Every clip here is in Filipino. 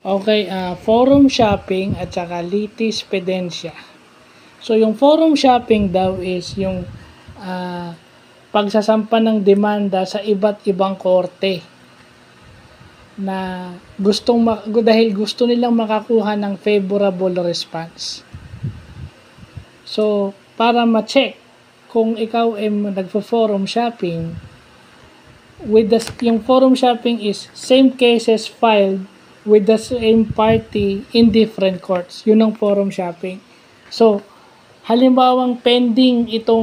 Okay, forum shopping at saka litispedencia. So, yung forum shopping daw is yung pagsasampa ng demanda sa iba't ibang korte na dahil gusto nilang makakuha ng favorable response. So, para ma-check kung ikaw ay nagfo-forum shopping, yung forum shopping is same cases filed with the same party in different courts. Yun ang forum shopping. So, halimbawang pending ito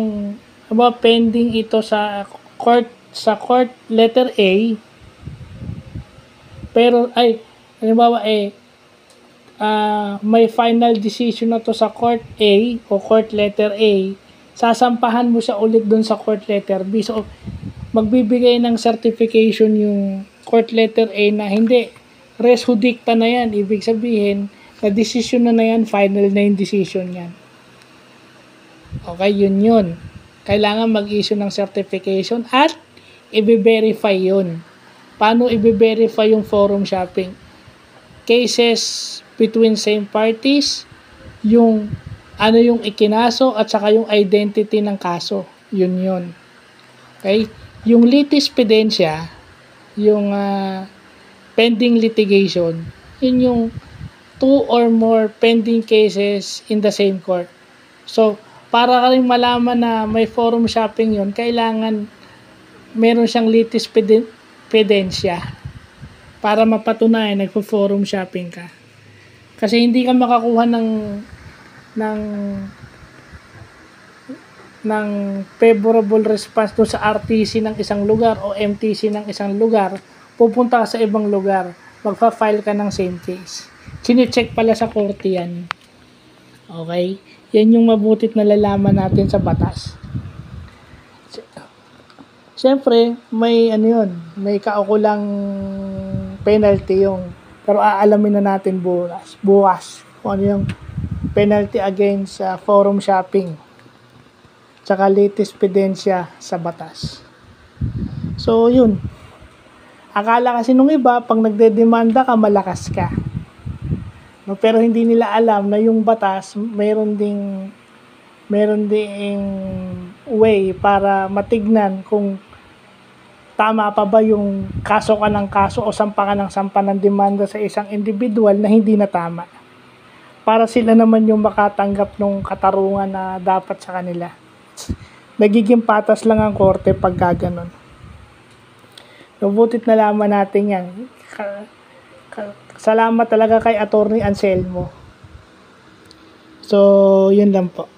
sa court letter A, pero halimbawa may final decision na to sa court A o court letter A, sasampahan mo siya ulit dun sa court letter B. So, magbibigay ng certification yung court letter A na hindi, res judicta na yan. Ibig sabihin, na decision na yan, final na yung decision yan. Okay, yun. Kailangan mag-issue ng certification at i-verify yun. Paano i-verify yung forum shopping? Cases between same parties, yung ikinaso at saka yung identity ng kaso. Yun. Okay? Yung litispedencia, yung pending litigation, yun yung 2 or more pending cases in the same court. So, para ka rin malaman na may forum shopping yun, kailangan meron siyang litispedencia para mapatunayan nagpo-forum shopping ka. Kasi hindi ka makakuha ng favorable response doon sa RTC ng isang lugar o MTC ng isang lugar, pupunta ka sa ibang lugar, magpa-file ka ng same case. Chine-check pala sa korte yan. Okay? Yan yung mabutit na lalaman natin sa batas. Siyempre, may kaukulang penalty yung, pero aalamin na natin bukas kung ano yung penalty against forum shopping tsaka litispedencia sa batas. So, yun. Akala kasi nung iba, pag nagdedemanda ka, malakas ka. No, pero hindi nila alam na yung batas, meron ding way para matignan kung tama pa ba yung kaso ka ng kaso o sampa ka ng demanda sa isang individual na hindi na tama. Para sila naman yung makatanggap ng katarungan na dapat sa kanila. Nagiging patas lang ang korte pag gaganon. Nabutit na laman natin yan. Salamat talaga kay Attorney Anselmo. So, yun lang po.